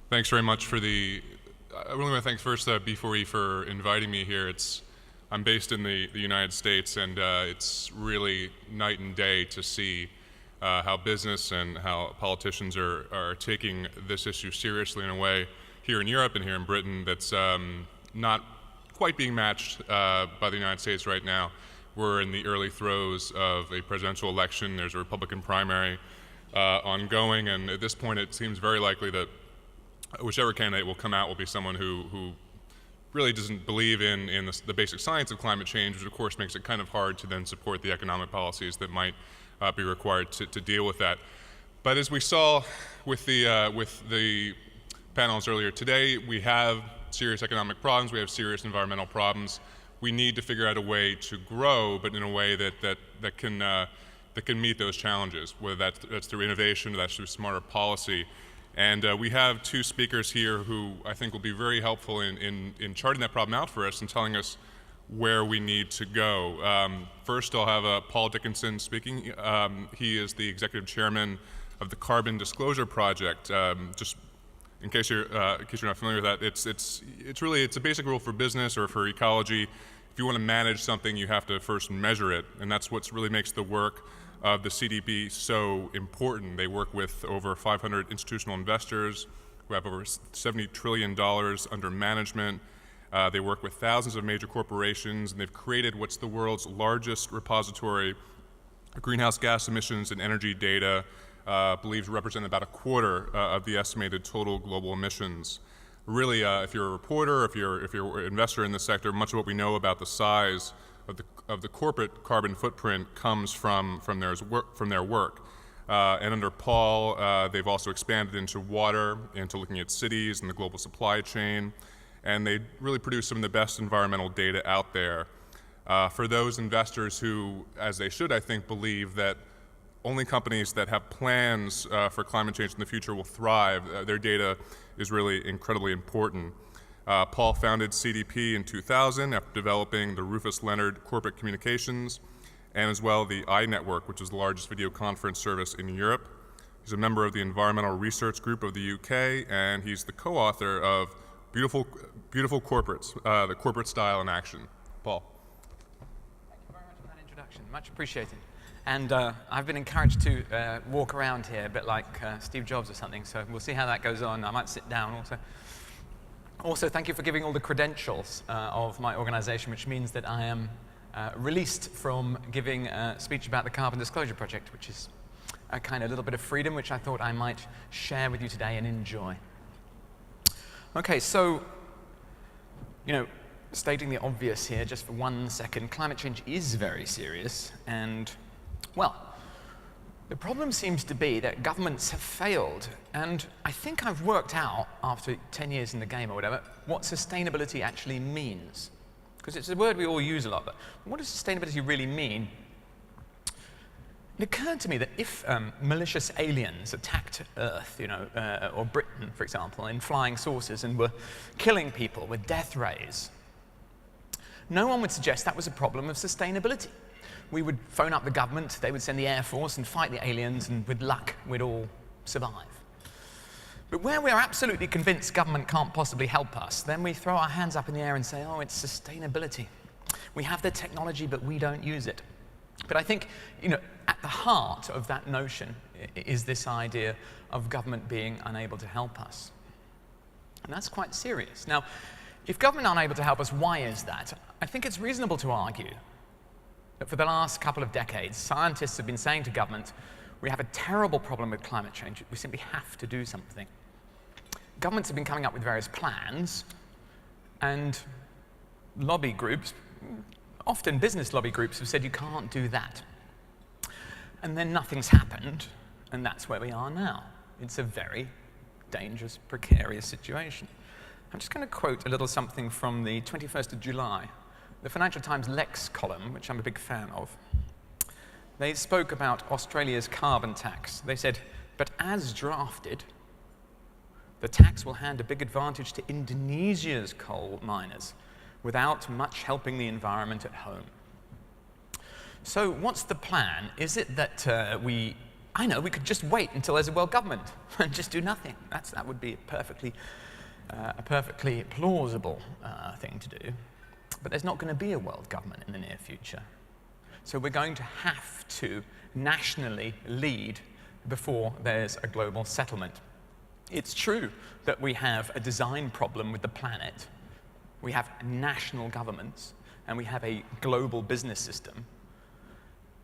Thanks very much for the. I really want to thank first B4E for inviting me here. I'm based in the United States, and it's really night and day to see how business and how politicians are taking this issue seriously in a way here in Europe and here in Britain that's not quite being matched by the United States right now. We're in the early throes of a presidential election. There's a Republican primary ongoing, and at this point it seems very likely that whichever candidate will come out will be someone who really doesn't believe in the basic science of climate change, which of course makes it kind of hard to then support the economic policies that might be required to deal with that. But as we saw with the panels earlier today, we have serious economic problems, we have serious environmental problems. We need to figure out a way to grow, but in a way that can meet those challenges, whether that's through innovation or that's through smarter policy. And we have two speakers here who I think will be very helpful in charting that problem out for us and telling us where we need to go. First, I'll have Paul Dickinson speaking. He is the executive chairman of the Carbon Disclosure Project. Just in case you're not familiar with that, it's a basic rule for business or for ecology. If you want to manage something, you have to first measure it, and that's what really makes the work of the CDP so important. They work with over 500 institutional investors who have over $70 trillion under management. They work with thousands of major corporations, and they've created what's the world's largest repository of greenhouse gas emissions and energy data, believed to represent about a quarter of the estimated total global emissions. Really, if you're a reporter, if you're an investor in this sector, much of what we know about the size of the corporate carbon footprint comes from their work. And under Paul, they've also expanded into water, into looking at cities and the global supply chain, and they really produce some of the best environmental data out there. For those investors who, as they should, I think, believe that only companies that have plans for climate change in the future will thrive, their data is really incredibly important. Paul founded CDP in 2000 after developing the Rufus Leonard Corporate Communications and as well the iNetwork, which is the largest video conference service in Europe. He's a member of the Environmental Research Group of the UK, and he's the co-author of Beautiful Corporates, the Corporate Style in Action. Paul. Thank you very much for that introduction. Much appreciated. And I've been encouraged to walk around here a bit like Steve Jobs or something, so we'll see how that goes on. I might sit down also. Also, thank you for giving all the credentials of my organization, which means that I am released from giving a speech about the Carbon Disclosure Project, which is a kind of little bit of freedom, which I thought I might share with you today and enjoy. Okay, so, stating the obvious here just for 1 second, climate change is very serious, and, well, the problem seems to be that governments have failed, and I think I've worked out, after 10 years in the game or whatever, what sustainability actually means. Because it's a word we all use a lot, but what does sustainability really mean? It occurred to me that if malicious aliens attacked Earth, or Britain, for example, in flying saucers and were killing people with death rays, no one would suggest that was a problem of sustainability. We would phone up the government, they would send the Air Force and fight the aliens, and with luck, we'd all survive. But where we're absolutely convinced government can't possibly help us, then we throw our hands up in the air and say, oh, it's sustainability. We have the technology, but we don't use it. But I think, at the heart of that notion is this idea of government being unable to help us. And that's quite serious. Now, if government aren't able to help us, why is that? I think it's reasonable to argue that for the last couple of decades, scientists have been saying to government, we have a terrible problem with climate change, we simply have to do something. Governments have been coming up with various plans, and lobby groups, often business lobby groups, have said you can't do that. And then nothing's happened, and that's where we are now. It's a very dangerous, precarious situation. I'm just going to quote a little something from the 21st of July, the Financial Times Lex column, which I'm a big fan of. They spoke about Australia's carbon tax. They said, but as drafted, the tax will hand a big advantage to Indonesia's coal miners without much helping the environment at home. So what's the plan? Is it that we I know, we could just wait until there's a world government and just do nothing. That would be a perfectly plausible thing to do. But there's not going to be a world government in the near future. So we're going to have to nationally lead before there's a global settlement. It's true that we have a design problem with the planet. We have national governments, and we have a global business system.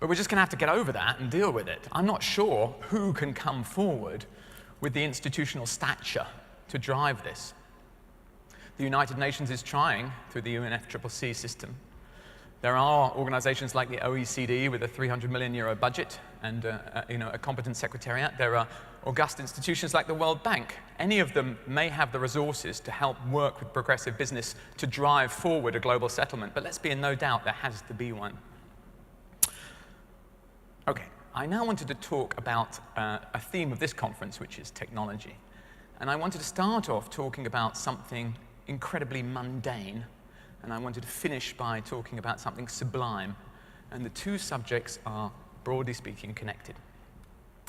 But we're just going to have to get over that and deal with it. I'm not sure who can come forward with the institutional stature to drive this. The United Nations is trying through the UNFCCC system. There are organizations like the OECD with a €300 million budget and a competent secretariat. There are august institutions like the World Bank. Any of them may have the resources to help work with progressive business to drive forward a global settlement. But let's be in no doubt, there has to be one. Okay, I now wanted to talk about a theme of this conference, which is technology. And I wanted to start off talking about something incredibly mundane, and I wanted to finish by talking about something sublime. And the two subjects are, broadly speaking, connected.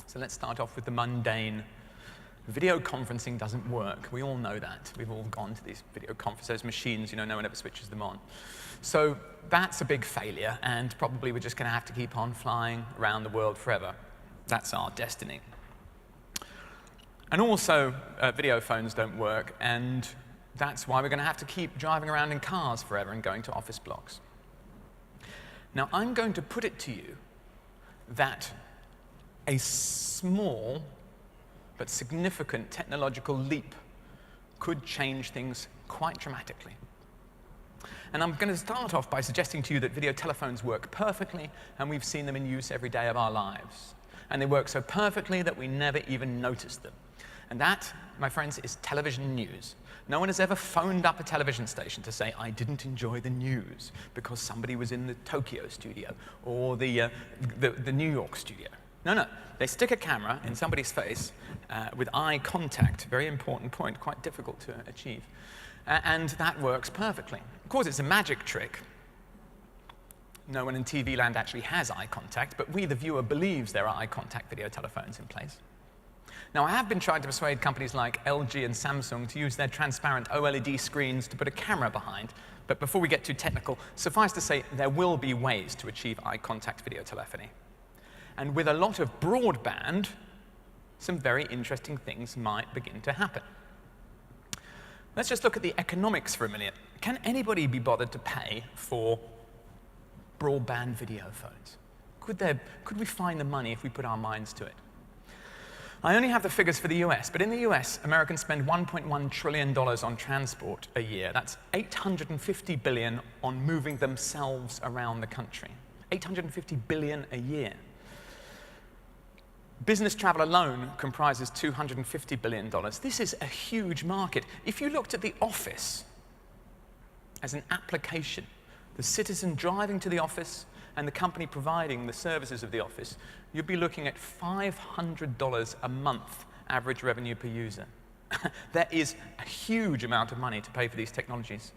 So let's start off with the mundane. Video conferencing doesn't work. We all know that. We've all gone to these video conferences, machines, no one ever switches them on. So that's a big failure, and probably we're just going to have to keep on flying around the world forever. That's our destiny. And also, video phones don't work, and that's why we're going to have to keep driving around in cars forever and going to office blocks. Now, I'm going to put it to you that a small but significant technological leap could change things quite dramatically. And I'm going to start off by suggesting to you that video telephones work perfectly, and we've seen them in use every day of our lives. And they work so perfectly that we never even notice them. And that, my friends, is television news. No one has ever phoned up a television station to say, I didn't enjoy the news because somebody was in the Tokyo studio or the New York studio. No. They stick a camera in somebody's face with eye contact, very important point, quite difficult to achieve. And that works perfectly. Of course, it's a magic trick. No one in TV land actually has eye contact, but we, the viewer, believes there are eye contact video telephones in place. Now, I have been trying to persuade companies like LG and Samsung to use their transparent OLED screens to put a camera behind. But before we get too technical, suffice to say, there will be ways to achieve eye contact video telephony. And with a lot of broadband, some very interesting things might begin to happen. Let's just look at the economics for a minute. Can anybody be bothered to pay for broadband video phones? Could we find the money if we put our minds to it? I only have the figures for the US, but in the US, Americans spend $1.1 trillion on transport a year. That's $850 billion on moving themselves around the country. $850 billion a year. Business travel alone comprises $250 billion. This is a huge market. If you looked at the office as an application, the citizen driving to the office and the company providing the services of the office, you'd be looking at $500 a month average revenue per user. There is a huge amount of money to pay for these technologies.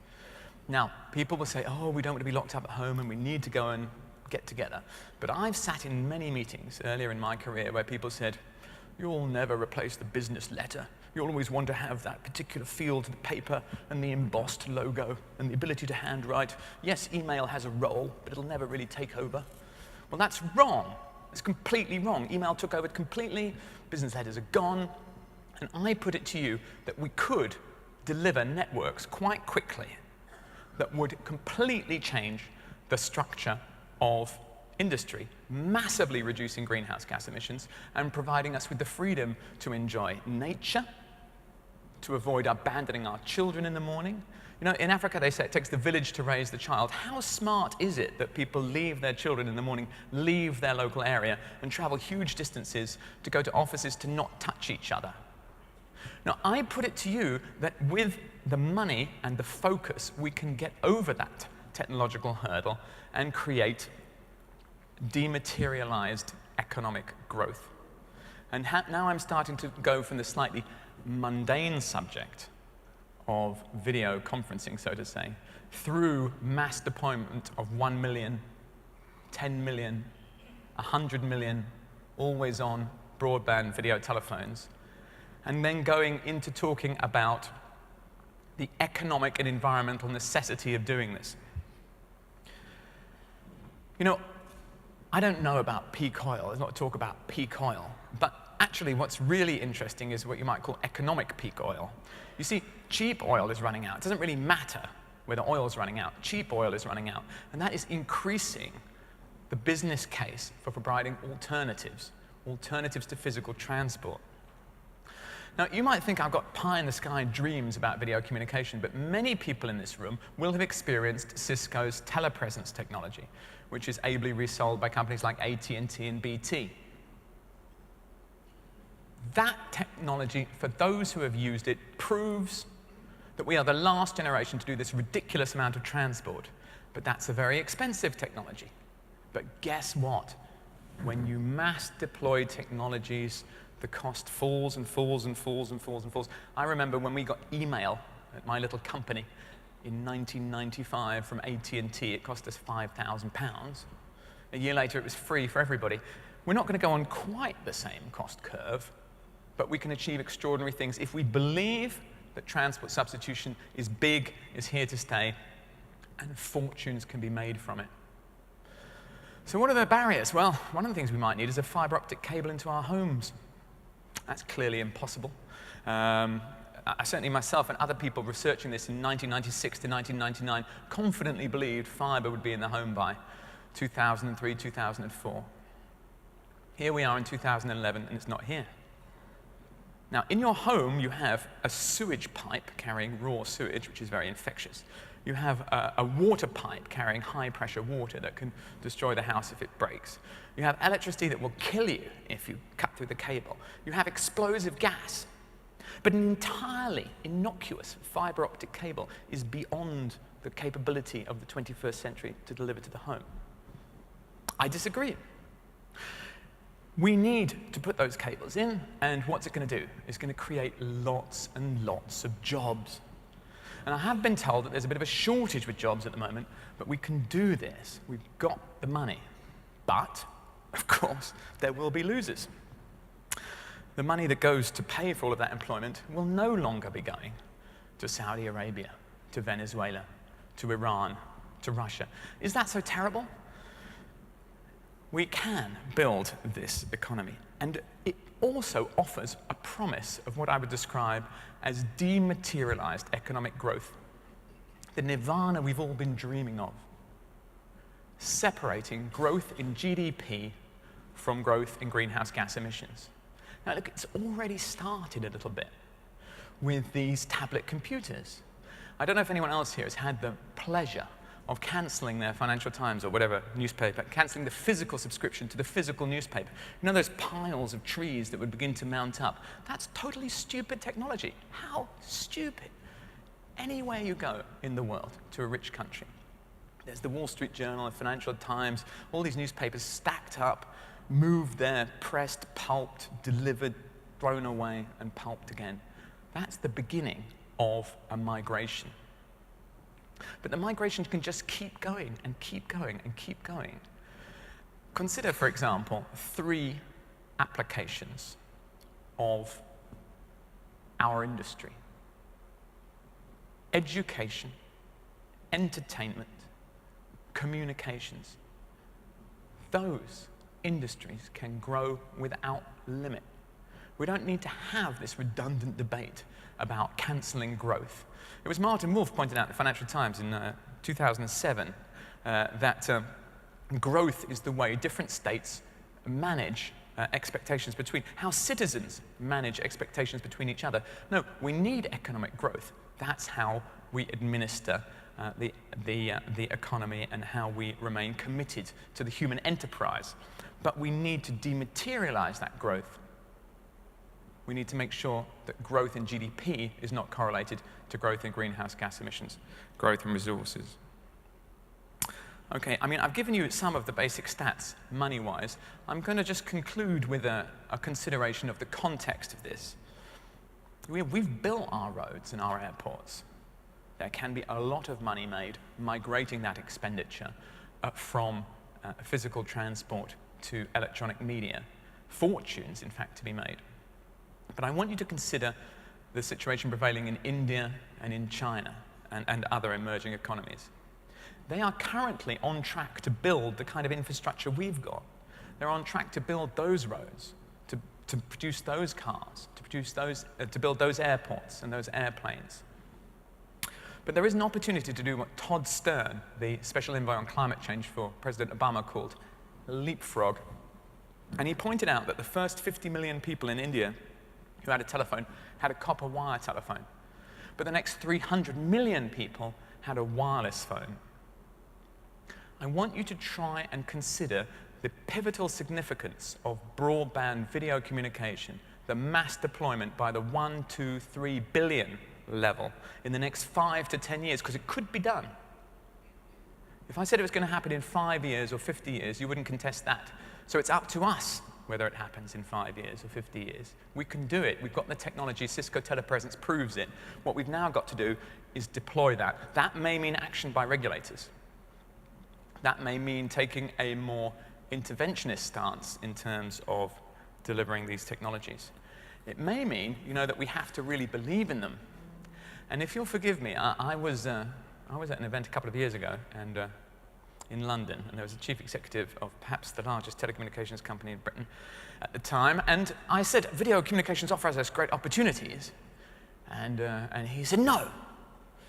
Now, people will say, oh, we don't want to be locked up at home and we need to go and get together. But I've sat in many meetings earlier in my career where people said, you'll never replace the business letter. You'll always want to have that particular feel to the paper and the embossed logo and the ability to handwrite. Yes, email has a role, but it'll never really take over. Well, that's wrong. It's completely wrong. Email took over completely. Business letters are gone. And I put it to you that we could deliver networks quite quickly that would completely change the structure of industry, massively reducing greenhouse gas emissions and providing us with the freedom to enjoy nature, to avoid abandoning our children in the morning. In Africa, they say it takes the village to raise the child. How smart is it that people leave their children in the morning, leave their local area, and travel huge distances to go to offices to not touch each other? Now, I put it to you that with the money and the focus, we can get over that technological hurdle and create dematerialized economic growth. And now I'm starting to go from the slightly mundane subject of video conferencing, so to say, through mass deployment of 1 million, 10 million, 100 million, always on, broadband video telephones, and then going into talking about the economic and environmental necessity of doing this. You know, I don't know about peak oil. There's not talk about peak oil. But actually, what's really interesting is what you might call economic peak oil. You see, cheap oil is running out. It doesn't really matter whether oil is running out. Cheap oil is running out. And that is increasing the business case for providing alternatives to physical transport. Now, you might think I've got pie-in-the-sky dreams about video communication, but many people in this room will have experienced Cisco's telepresence technology, which is ably resold by companies like AT&T and BT. That technology, for those who have used it, proves that we are the last generation to do this ridiculous amount of transport. But that's a very expensive technology. But guess what? When you mass deploy technologies, the cost falls and falls and falls and falls and falls. I remember when we got email at my little company in 1995 from AT&T, it cost us £5,000. A year later, it was free for everybody. We're not going to go on quite the same cost curve, but we can achieve extraordinary things if we believe that transport substitution is big, is here to stay, and fortunes can be made from it. So what are the barriers? Well, one of the things we might need is a fiber optic cable into our homes. That's clearly impossible. Certainly myself and other people researching this in 1996 to 1999 confidently believed fiber would be in the home by 2003, 2004. Here we are in 2011, and it's not here. Now, in your home, you have a sewage pipe carrying raw sewage, which is very infectious. You have a water pipe carrying high-pressure water that can destroy the house if it breaks. You have electricity that will kill you if you cut through the cable. You have explosive gas. But an entirely innocuous fiber optic cable is beyond the capability of the 21st century to deliver to the home. I disagree. We need to put those cables in, and what's it going to do? It's going to create lots and lots of jobs. And I have been told that there's a bit of a shortage with jobs at the moment, but we can do this. We've got the money. But, of course, there will be losers. The money that goes to pay for all of that employment will no longer be going to Saudi Arabia, to Venezuela, to Iran, to Russia. Is that so terrible? We can build this economy, and it also offers a promise of what I would describe as dematerialized economic growth, the nirvana we've all been dreaming of, separating growth in GDP from growth in greenhouse gas emissions. Now look, it's already started a little bit with these tablet computers. I don't know if anyone else here has had the pleasure of cancelling their Financial Times or whatever newspaper, cancelling the physical subscription to the physical newspaper. You know those piles of trees that would begin to mount up? That's totally stupid technology. How stupid? Anywhere you go in the world to a rich country, there's the Wall Street Journal, the Financial Times, all these newspapers stacked up, moved there, pressed, pulped, delivered, thrown away, and pulped again. That's the beginning of a migration. But the migration can just keep going and keep going and keep going. Consider, for example, 3 applications of our industry: education, entertainment, communications. Those industries can grow without limit. We don't need to have this redundant debate about cancelling growth. It was Martin Wolf pointed out in the Financial Times in 2007 that growth is the way different states manage expectations between, how citizens manage expectations between each other. No, we need economic growth. That's how we administer the economy and how we remain committed to the human enterprise. But we need to dematerialize that growth. We need to make sure that growth in GDP is not correlated to growth in greenhouse gas emissions, growth in resources. Okay, I mean, I've given you some of the basic stats, money-wise. I'm going to just conclude with a consideration of the context of this. We've built our roads and our airports. There can be a lot of money made migrating that expenditure from physical transport to electronic media. fortunes, in fact, to be made. But I want you to consider the situation prevailing in India and in China and other emerging economies. They are currently on track to build the kind of infrastructure we've got. They're on track to build those roads, to produce those cars, to build those airports and those airplanes. But there is an opportunity to do what Todd Stern, the Special Envoy on Climate Change for President Obama, called leapfrog. And he pointed out that the first 50 million people in India who had a telephone had a copper wire telephone. But the next 300 million people had a wireless phone. I want you to try and consider the pivotal significance of broadband video communication, the mass deployment by the 1, 2, 3 billion level in the next 5 to 10 years, because it could be done. If I said it was going to happen in 5 years or 50 years, you wouldn't contest that. So it's up to us whether it happens in 5 years or 50 years. We can do it. We've got the technology. Cisco telepresence proves it. What we've now got to do is deploy that. That may mean action by regulators. That may mean taking a more interventionist stance in terms of delivering these technologies. It may mean, that we have to really believe in them. And if you'll forgive me, I was at an event a couple of years ago and in London, and there was a chief executive of perhaps the largest telecommunications company in Britain at the time, and I said, video communications offers us great opportunities. And he said, no.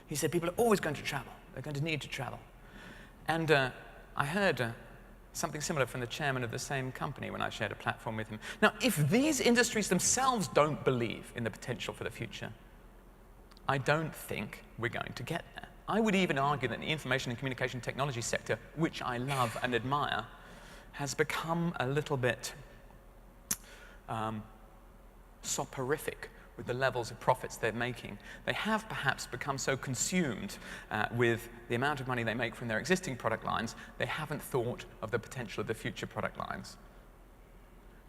He said, people are always going to travel. They're going to need to travel. And I heard something similar from the chairman of the same company when I shared a platform with him. Now, if these industries themselves don't believe in the potential for the future, I don't think we're going to get there. I would even argue that the information and communication technology sector, which I love and admire, has become a little bit soporific with the levels of profits they're making. They have perhaps become so consumed with the amount of money they make from their existing product lines, they haven't thought of the potential of the future product lines.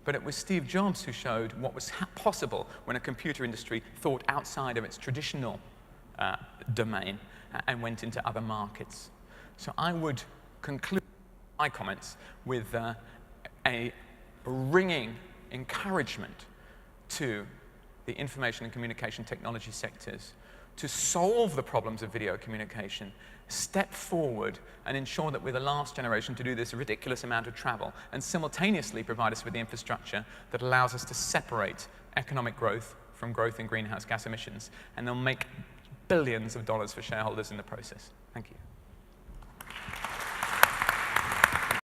But it was Steve Jobs who showed what was possible when a computer industry thought outside of its traditional domain and went into other markets. So I would conclude my comments with a ringing encouragement to the information and communication technology sectors to solve the problems of video communication, step forward and ensure that we're the last generation to do this ridiculous amount of travel, and simultaneously provide us with the infrastructure that allows us to separate economic growth from growth in greenhouse gas emissions, and they'll make billions of dollars for shareholders in the process. Thank you.